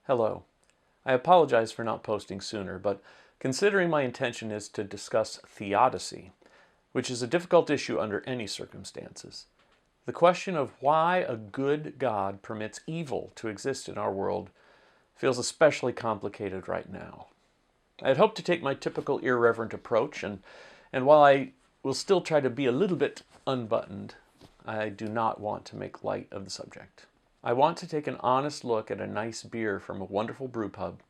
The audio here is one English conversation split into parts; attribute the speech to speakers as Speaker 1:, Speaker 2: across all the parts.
Speaker 1: Hello. I apologize for not posting sooner, but considering my intention is to discuss theodicy, which is a difficult issue under any circumstances, the question of why a good God permits evil to exist in our world feels especially complicated right now. I had hoped to take my typical irreverent approach, and while I will still try to be a little bit unbuttoned, I do not want to make light of the subject. I want to take an honest look at a nice beer from a wonderful brew pub,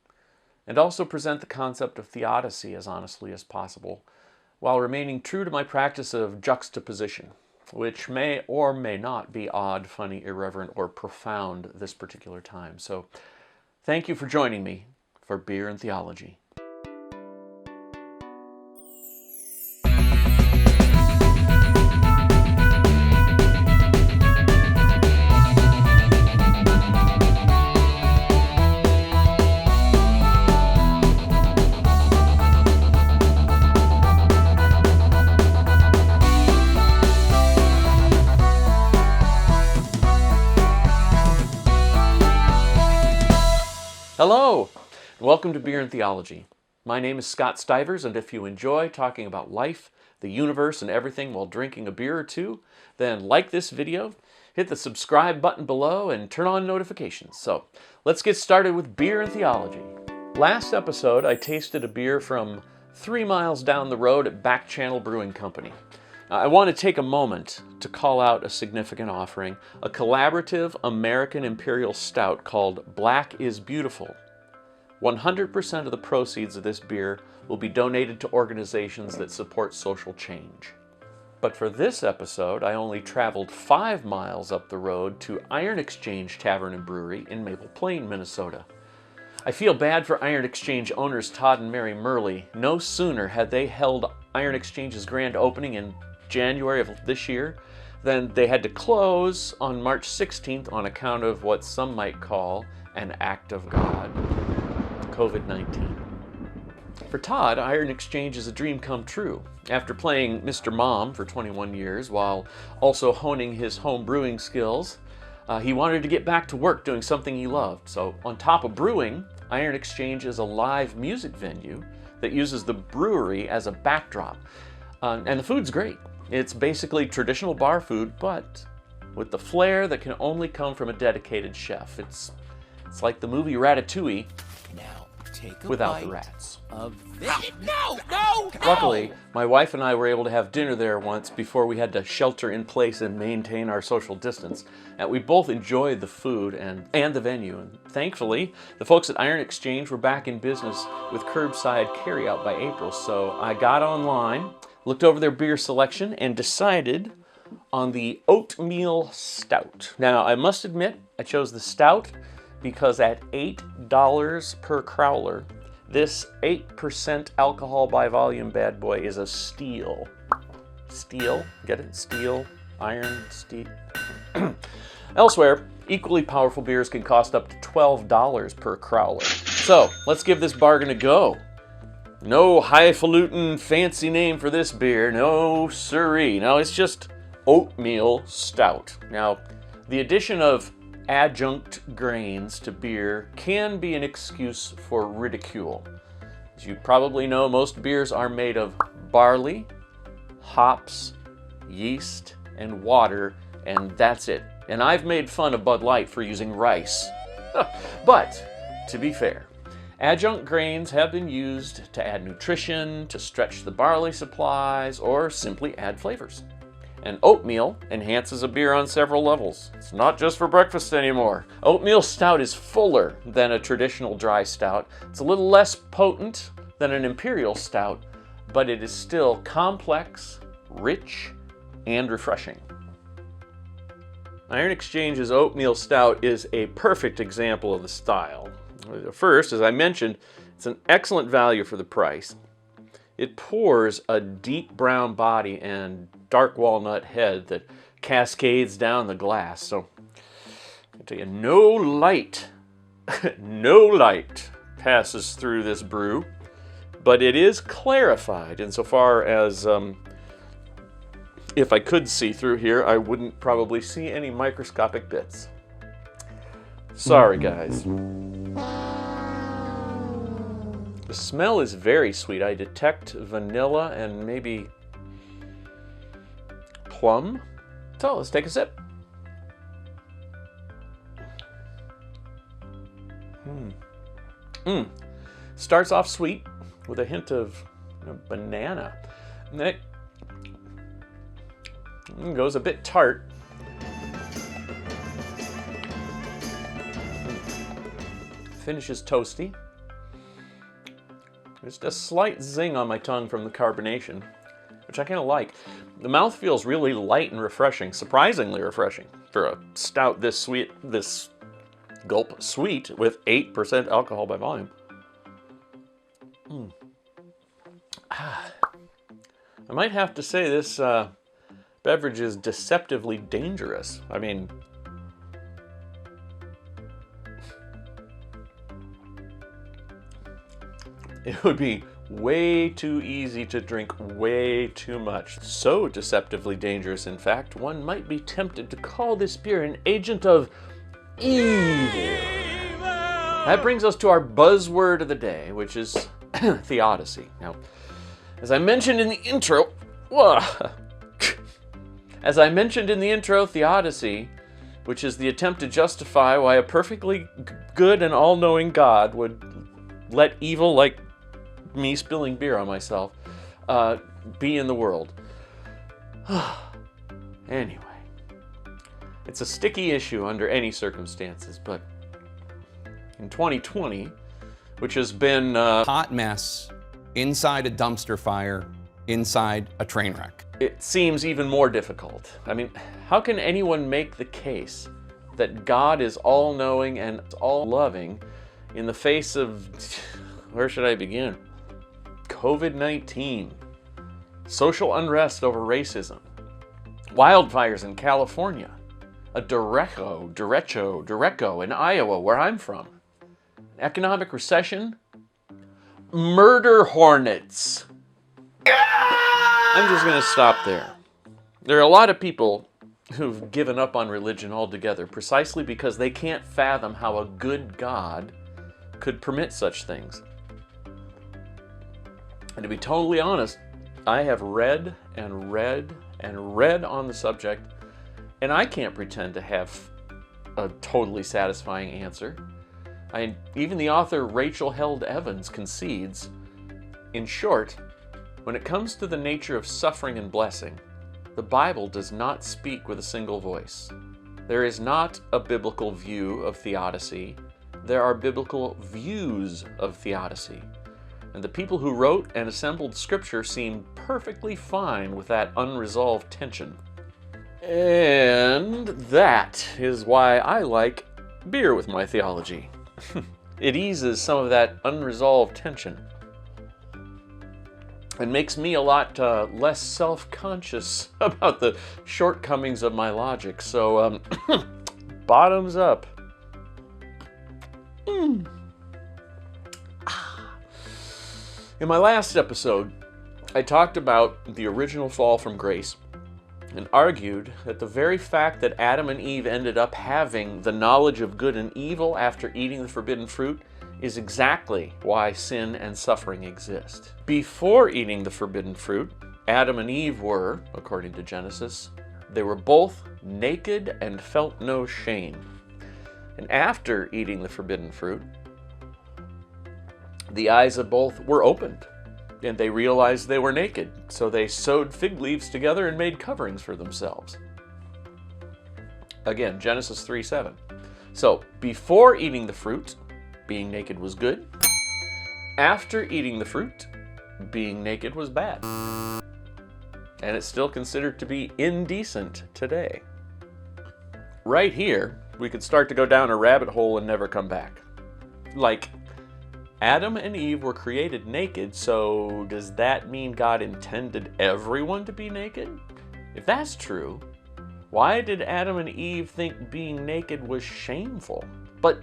Speaker 1: and also present the concept of theodicy as honestly as possible, while remaining true to my practice of juxtaposition, which may or may not be odd, funny, irreverent, or profound this particular time. So, thank you for joining me for Beer and Theology. Hello, and welcome to Beer and Theology. My name is Scott Stivers, and if you enjoy talking about life, the universe, and everything while drinking a beer or two, then like this video, hit the subscribe button below, and turn on notifications. So, let's get started with Beer and Theology. Last episode, I tasted a beer from 3 miles down the road at Back Channel Brewing Company. I want to take a moment to call out a significant offering, a collaborative American Imperial Stout called Black is Beautiful. 100% of the proceeds of this beer will be donated to organizations that support social change. But for this episode, I only traveled 5 miles up the road to Iron Exchange Tavern and Brewery in Maple Plain, Minnesota. I feel bad for Iron Exchange owners Todd and Mary Murley. No sooner had they held Iron Exchange's grand opening in January of this year, then they had to close on March 16th on account of what some might call an act of God, COVID-19. For Todd, Iron Exchange is a dream come true. After playing Mr. Mom for 21 years while also honing his home brewing skills, he wanted to get back to work doing something he loved. So on top of brewing, Iron Exchange is a live music venue that uses the brewery as a backdrop. And the food's great. It's basically traditional bar food, but with the flair that can only come from a dedicated chef. It's like the movie Ratatouille,
Speaker 2: now take a
Speaker 1: without
Speaker 2: bite
Speaker 1: the rats.
Speaker 2: Of this. No!
Speaker 1: Luckily, my wife and I were able to have dinner there once before we had to shelter in place and maintain our social distance. And we both enjoyed the food and the venue. And thankfully, the folks at Iron Exchange were back in business with curbside carryout by April. So I got online, looked over their beer selection, and decided on the Oatmeal Stout. Now, I must admit, I chose the Stout because at $8 per crowler, this 8% alcohol by volume bad boy is a steal. Steel? Get it? Steel? Iron? Steel? Elsewhere, equally powerful beers can cost up to $12 per crowler. So, let's give this bargain a go. No highfalutin fancy name for this beer, no siree. No, it's just Oatmeal Stout. Now, the addition of adjunct grains to beer can be an excuse for ridicule. As you probably know, most beers are made of barley, hops, yeast, and water, and that's it. And I've made fun of Bud Light for using rice. But, to be fair, adjunct grains have been used to add nutrition, to stretch the barley supplies, or simply add flavors. And oatmeal enhances a beer on several levels. It's not just for breakfast anymore. Oatmeal Stout is fuller than a traditional dry stout. It's a little less potent than an Imperial Stout, but it is still complex, rich, and refreshing. Iron Exchange's Oatmeal Stout is a perfect example of the style. First, as I mentioned, it's an excellent value for the price. It pours a deep brown body and dark walnut head that cascades down the glass. So, I tell you, no light passes through this brew, but it is clarified insofar as if I could see through here, I wouldn't probably see any microscopic bits. Sorry, guys. The smell is very sweet. I detect vanilla and maybe plum. So let's take a sip. Starts off sweet with a hint of banana. And then it goes a bit tart. Finishes toasty. Just a slight zing on my tongue from the carbonation, which I kind of like. The mouth feels really light and refreshing, surprisingly refreshing for a stout this sweet, this gulp sweet with 8% alcohol by volume. I might have to say this beverage is deceptively dangerous. I mean, it would be way too easy to drink way too much. So deceptively dangerous, in fact, one might be tempted to call this beer an agent of evil. That brings us to our buzzword of the day, which is Theodicy. Now, as I mentioned in the intro, Theodicy, which is the attempt to justify why a perfectly good and all-knowing God would let evil like me spilling beer on myself be in the world. Anyway, it's a sticky issue under any circumstances, but in 2020, which has been
Speaker 3: hot mess inside a dumpster fire, inside a train wreck.
Speaker 1: It seems even more difficult. I mean, how can anyone make the case that God is all-knowing and all-loving in the face of, where should I begin? COVID-19, social unrest over racism, wildfires in California, a derecho in Iowa, where I'm from, economic recession, murder hornets. I'm just going to stop there. There are a lot of people who've given up on religion altogether precisely because they can't fathom how a good God could permit such things. And to be totally honest, I have read and read and read on the subject, and I can't pretend to have a totally satisfying answer. Even the author Rachel Held Evans concedes, in short, when it comes to the nature of suffering and blessing, the Bible does not speak with a single voice. There is not a biblical view of theodicy. There are biblical views of theodicy. And the people who wrote and assembled Scripture seem perfectly fine with that unresolved tension. And that is why I like beer with my theology. It eases some of that unresolved tension and makes me a lot less self-conscious about the shortcomings of my logic. So, bottoms up. In my last episode, I talked about the original fall from grace and argued that the very fact that Adam and Eve ended up having the knowledge of good and evil after eating the forbidden fruit is exactly why sin and suffering exist. Before eating the forbidden fruit, Adam and Eve were, according to Genesis, they were both naked and felt no shame. And after eating the forbidden fruit, the eyes of both were opened, and they realized they were naked, so they sewed fig leaves together and made coverings for themselves. Again, Genesis 3:7. So, before eating the fruit, being naked was good. After eating the fruit, being naked was bad. And it's still considered to be indecent today. Right here, we could start to go down a rabbit hole and never come back. Like, Adam and Eve were created naked, so does that mean God intended everyone to be naked? If that's true, why did Adam and Eve think being naked was shameful? But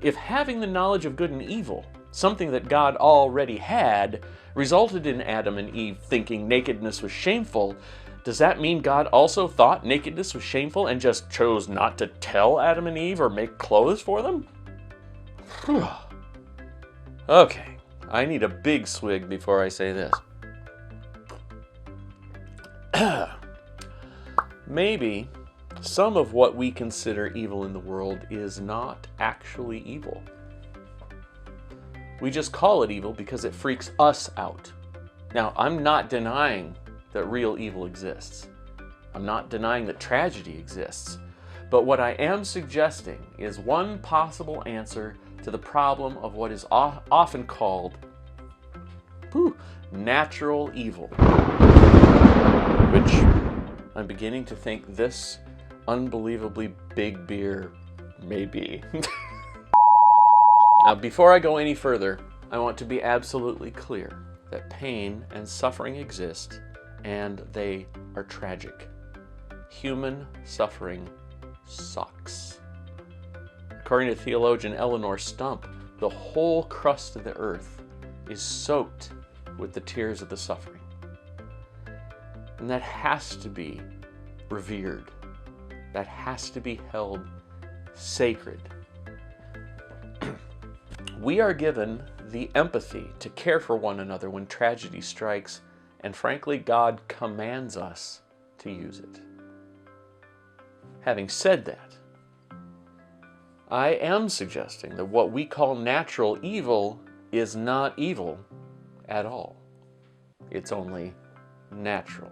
Speaker 1: if having the knowledge of good and evil, something that God already had, resulted in Adam and Eve thinking nakedness was shameful, does that mean God also thought nakedness was shameful and just chose not to tell Adam and Eve or make clothes for them? Okay, I need a big swig before I say this. Maybe some of what we consider evil in the world is not actually evil. We just call it evil because it freaks us out. Now, I'm not denying that real evil exists. I'm not denying that tragedy exists. But what I am suggesting is one possible answer to the problem of what is often called natural evil, which I'm beginning to think this unbelievably big beer may be. Now, before I go any further, I want to be absolutely clear that pain and suffering exist, and they are tragic. Human suffering sucks. According to theologian Eleanor Stump, the whole crust of the earth is soaked with the tears of the suffering. And that has to be revered. That has to be held sacred. We are given the empathy to care for one another when tragedy strikes, and frankly, God commands us to use it. Having said that, I am suggesting that what we call natural evil is not evil at all. It's only natural.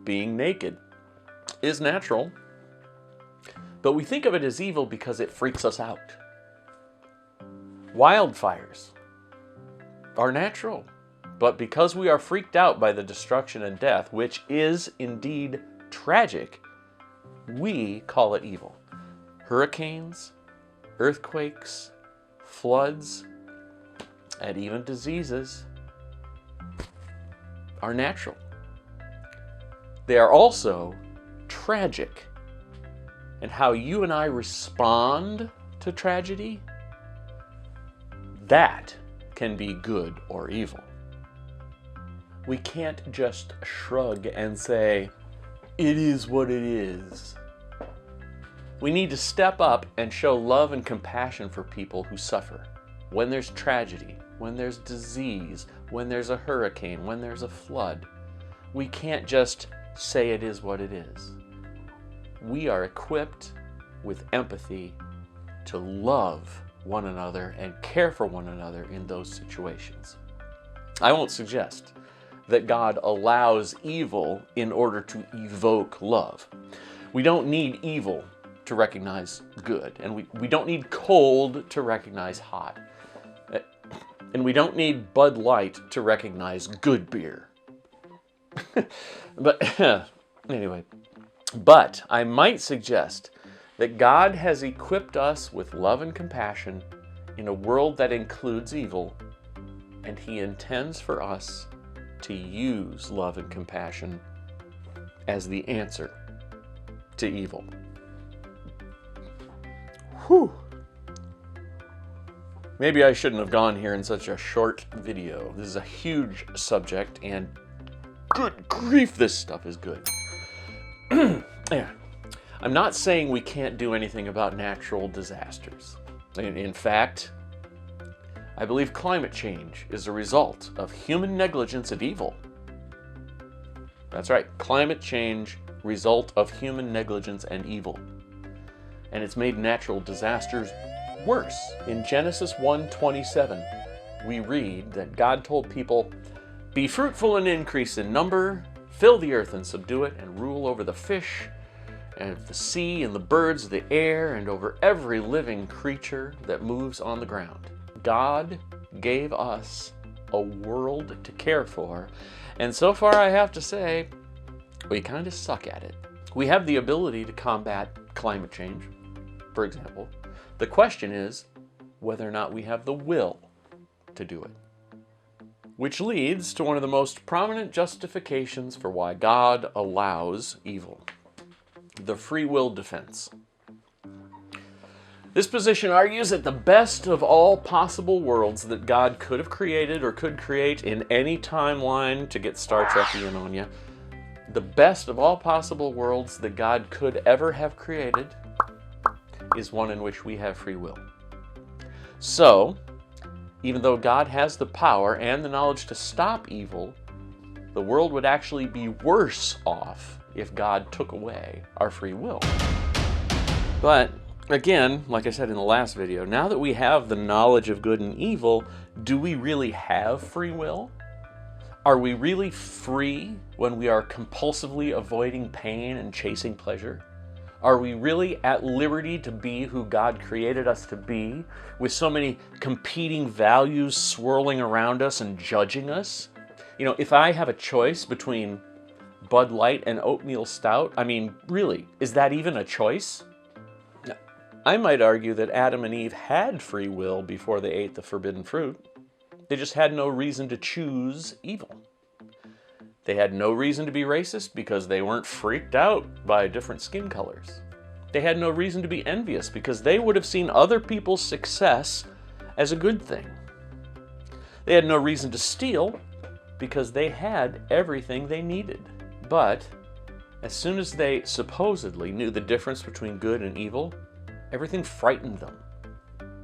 Speaker 1: Being naked is natural, but we think of it as evil because it freaks us out. Wildfires are natural, but because we are freaked out by the destruction and death, which is indeed tragic, we call it evil. Hurricanes, earthquakes, floods, and even diseases are natural. They are also tragic. And how you and I respond to tragedy, that can be good or evil. We can't just shrug and say, it is what it is. We need to step up and show love and compassion for people who suffer. When there's tragedy, when there's disease, when there's a hurricane, when there's a flood, we can't just say it is what it is. We are equipped with empathy to love one another and care for one another in those situations. I won't suggest that God allows evil in order to evoke love. We don't need evil to recognize good, and we don't need cold to recognize hot. And we don't need Bud Light to recognize good beer. But anyway, but I might suggest that God has equipped us with love and compassion in a world that includes evil, and He intends for us to use love and compassion as the answer to evil. Whew. Maybe I shouldn't have gone here in such a short video. This is a huge subject, and good grief, this stuff is good. Yeah. I'm not saying we can't do anything about natural disasters. In fact, I believe climate change is a result of human negligence and evil. That's right, climate change, result of human negligence and evil. And it's made natural disasters worse. In Genesis 1:27, we read that God told people, "Be fruitful and increase in number, fill the earth and subdue it, and rule over the fish, and the sea, and the birds of the air, and over every living creature that moves on the ground." God gave us a world to care for, and so far I have to say, we kind of suck at it. We have the ability to combat climate change, for example. The question is whether or not we have the will to do it. Which leads to one of the most prominent justifications for why God allows evil: the free will defense. This position argues that the best of all possible worlds that God could have created or could create in any timeline, to get Star Trekian on you, the best of all possible worlds that God could ever have created is one in which we have free will. So, even though God has the power and the knowledge to stop evil, the world would actually be worse off if God took away our free will. But again, like I said in the last video, now that we have the knowledge of good and evil, do we really have free will? Are we really free when we are compulsively avoiding pain and chasing pleasure? Are we really at liberty to be who God created us to be, with so many competing values swirling around us and judging us? You know, if I have a choice between Bud Light and Oatmeal Stout, I mean, really, is that even a choice? I might argue that Adam and Eve had free will before they ate the forbidden fruit. They just had no reason to choose evil. They had no reason to be racist because they weren't freaked out by different skin colors. They had no reason to be envious because they would have seen other people's success as a good thing. They had no reason to steal because they had everything they needed. But as soon as they supposedly knew the difference between good and evil, everything frightened them.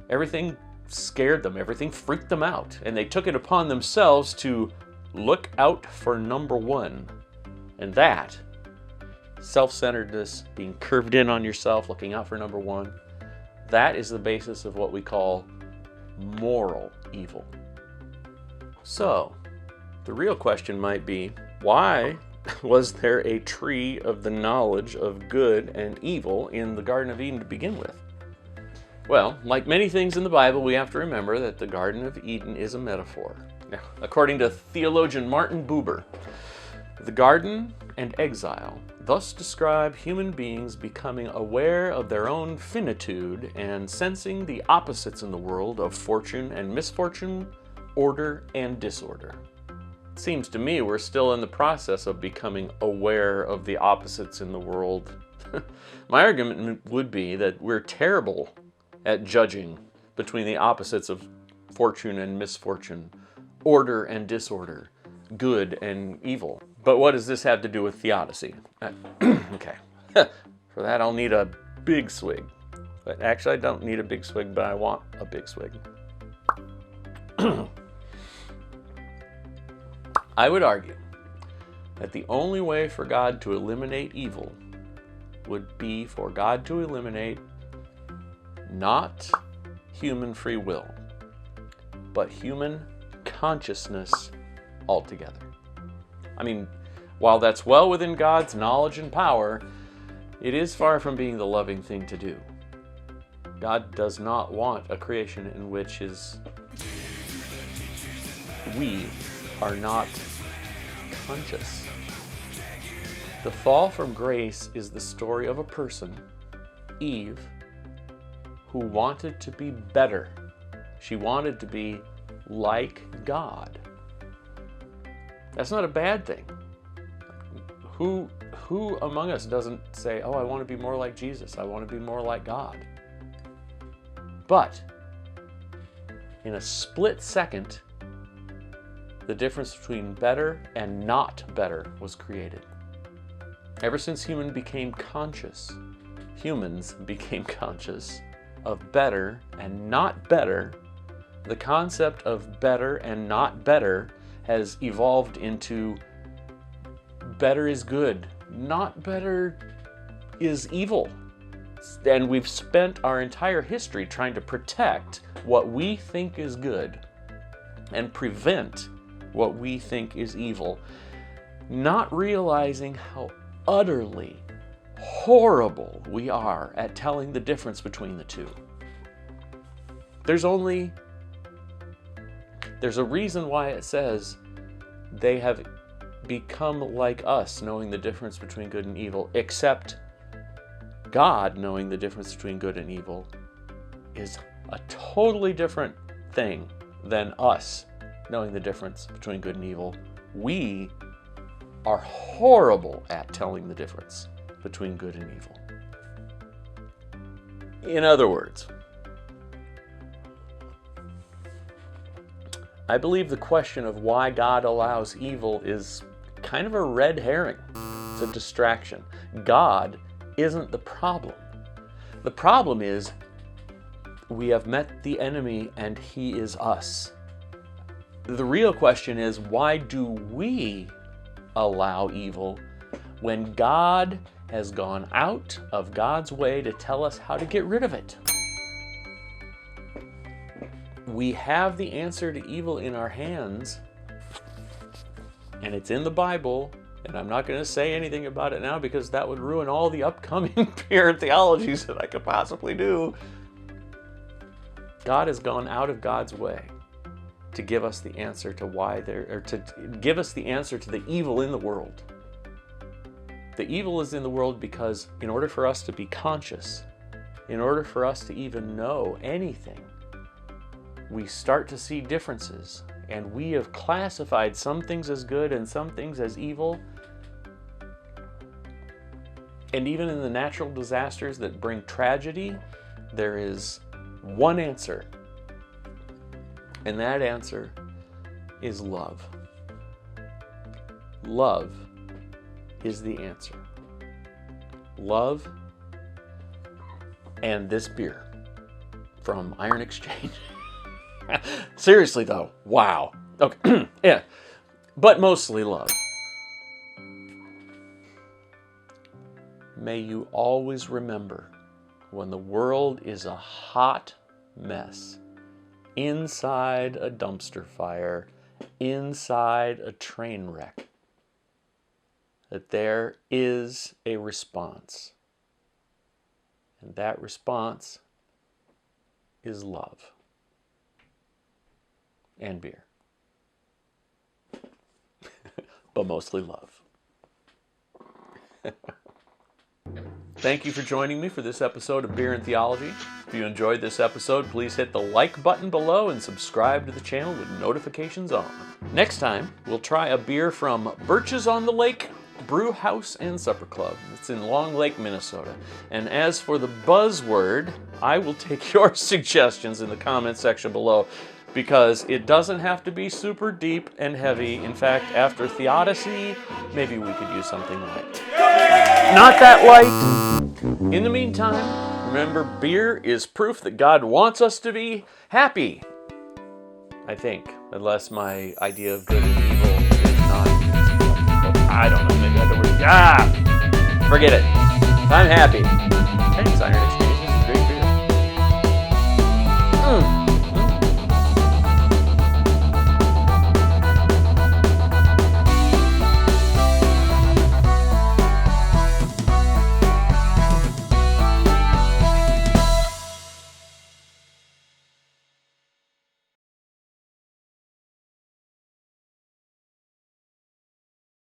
Speaker 1: Everything scared them. Everything freaked them out. And they took it upon themselves to look out for number one. And that, self-centeredness, being curved in on yourself, looking out for number one, that is the basis of what we call moral evil. So, the real question might be, why was there a tree of the knowledge of good and evil in the Garden of Eden to begin with? Well, like many things in the Bible, we have to remember that the Garden of Eden is a metaphor. Now, according to theologian Martin Buber, the garden and exile thus describe human beings becoming aware of their own finitude and sensing the opposites in the world of fortune and misfortune, order and disorder. It seems to me we're still in the process of becoming aware of the opposites in the world. My argument would be that we're terrible at judging between the opposites of fortune and misfortune, order and disorder, good and evil. But what does this have to do with theodicy? Okay, for that I'll need a big swig. But actually I don't need a big swig, but I want a big swig. I would argue that the only way for God to eliminate evil would be for God to eliminate not human free will, but human consciousness altogether. I mean, while that's well within God's knowledge and power, it is far from being the loving thing to do. God does not want a creation in which we are not conscious. The fall from grace is the story of a person, Eve, who wanted to be better. She wanted to be like God. That's not a bad thing. Who among us doesn't say, oh, I want to be more like Jesus, I want to be more like God? But in a split second, the difference between better and not better was created. Ever since humans became conscious of better and not better, the concept of better and not better has evolved into better is good, not better is evil. And we've spent our entire history trying to protect what we think is good and prevent what we think is evil, not realizing how utterly horrible we are at telling the difference between the two. There's a reason why it says they have become like us, knowing the difference between good and evil, except God knowing the difference between good and evil is a totally different thing than us knowing the difference between good and evil. We are horrible at telling the difference between good and evil. In other words, I believe the question of why God allows evil is kind of a red herring. It's a distraction. God isn't the problem. The problem is We have met the enemy and he is us. The real question is, why do we allow evil when God has gone out of God's way to tell us how to get rid of it? We have the answer to evil in our hands, and it's in the Bible, and I'm not going to say anything about it now because that would ruin all the upcoming parent theologies that I could possibly do. God has gone out of God's way to give us the answer to to give us the answer to the evil in the world. The evil is in the world because in order for us to be conscious, in order for us to even know anything, we start to see differences, and we have classified some things as good and some things as evil. And even in the natural disasters that bring tragedy, there is one answer, and that answer is love. Love is the answer. Love and this beer from Iron Exchange. Seriously though, wow. Okay, yeah, but mostly love. May you always remember, when the world is a hot mess, inside a dumpster fire, inside a train wreck, that there is a response. And that response is love and beer. But mostly love. Thank you for joining me for this episode of Beer and Theology. If you enjoyed this episode, please hit the like button below and subscribe to the channel with notifications on. Next time, we'll try a beer from Birches on the Lake Brew House and Supper Club. It's in Long Lake, Minnesota. And as for the buzzword, I will take your suggestions in the comment section below, because it doesn't have to be super deep and heavy. In fact, after Theodicy, maybe we could use something light. Not that light. In the meantime, remember, beer is proof that God wants us to be happy. I think, unless my idea of good and evil is not. I don't know, maybe I don't. Forget it. I'm happy. Thanks, Iron Exchange.